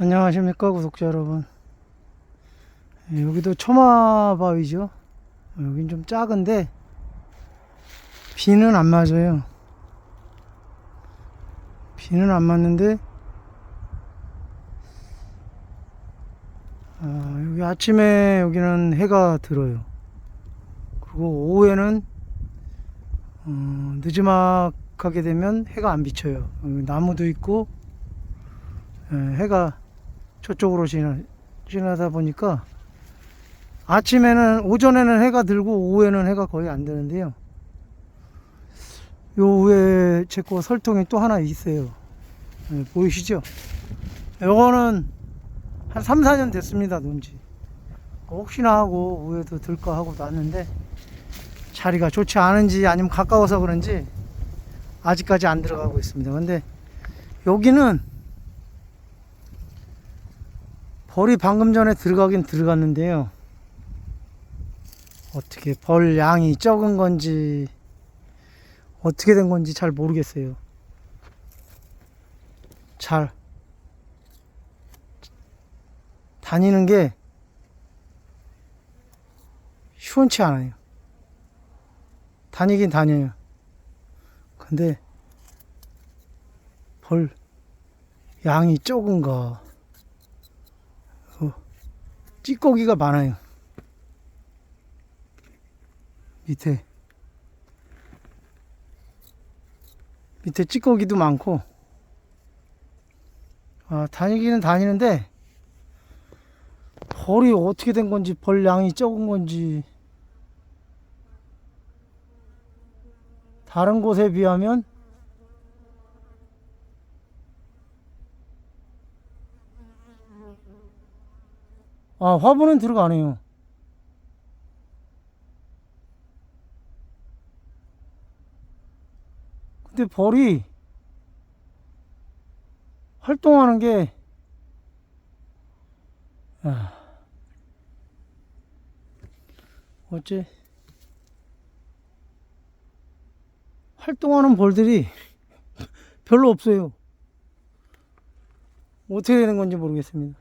안녕하십니까 구독자 여러분. 여기도 초마바위죠. 여긴 좀 작은데 비는 안 맞아요. 비는 안 맞는데 여기 아침에 여기는 해가 들어요. 그리고 오후에는 늦지막하게 되면 해가 안 비쳐요. 여기 나무도 있고 해가 저쪽으로 지나다 보니까 아침에는 오전에는 해가 들고 오후에는 해가 거의 안 되는데요. 요 위에 제 거 설통이 또 하나 있어요. 보이시죠? 요거는 한 3, 4년 됐습니다, 논지. 혹시나 하고 위에도 들까 하고 놨는데 자리가 좋지 않은지 아니면 가까워서 그런지 아직까지 안 들어가고 있습니다. 근데 여기는 벌이 방금 전에 들어가긴 들어갔는데요. 어떻게 벌 양이 적은 건지 어떻게 된 건지 잘 모르겠어요. 잘 다니는 게 시원치 않아요. 다니긴 다녀요. 근데 벌 양이 적은가 찌꺼기가 많아요. 밑에 찌꺼기도 많고 다니기는 다니는데 벌이 어떻게 된 건지 벌 양이 적은 건지 다른 곳에 비하면 화분은 들어가네요. 근데 벌이 활동하는 게 어째 활동하는 벌들이 별로 없어요. 어떻게 되는 건지 모르겠습니다.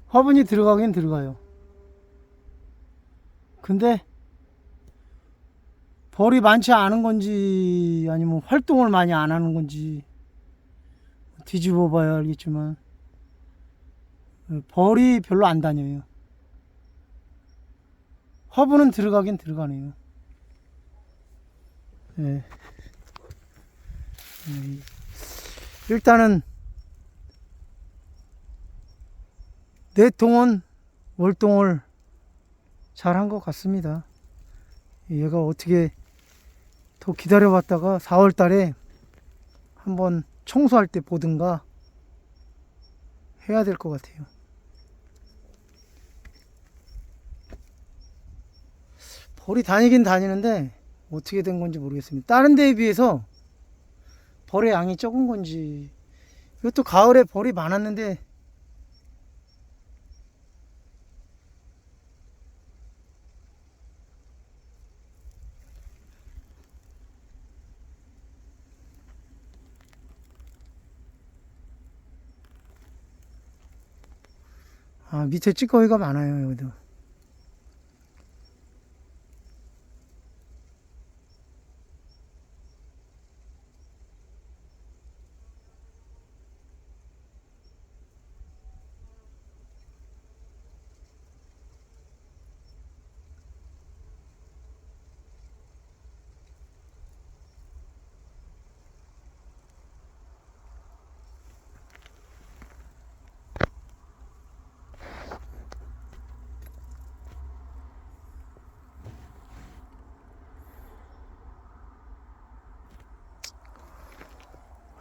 화분이 들어가긴 들어가요. 근데 벌이 많지 않은 건지 아니면 활동을 많이 안 하는 건지 뒤집어 봐야 알겠지만 벌이 별로 안 다녀요. 화분은 들어가긴 들어가네요. 예. 일단은 내통은 월동을 잘 한 것 같습니다. 얘가 어떻게 더 기다려봤다가 4월 달에 한번 청소할 때 보든가 해야 될 것 같아요. 벌이 다니긴 다니는데 어떻게 된 건지 모르겠습니다. 다른 데에 비해서 벌의 양이 적은 건지, 이것도 가을에 벌이 많았는데 밑에 찌꺼기가 많아요. 여기도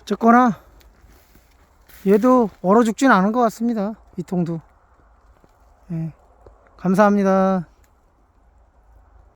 어쨌거나 얘도 얼어 죽진 않은 것 같습니다. 이 통도. 예, 감사합니다.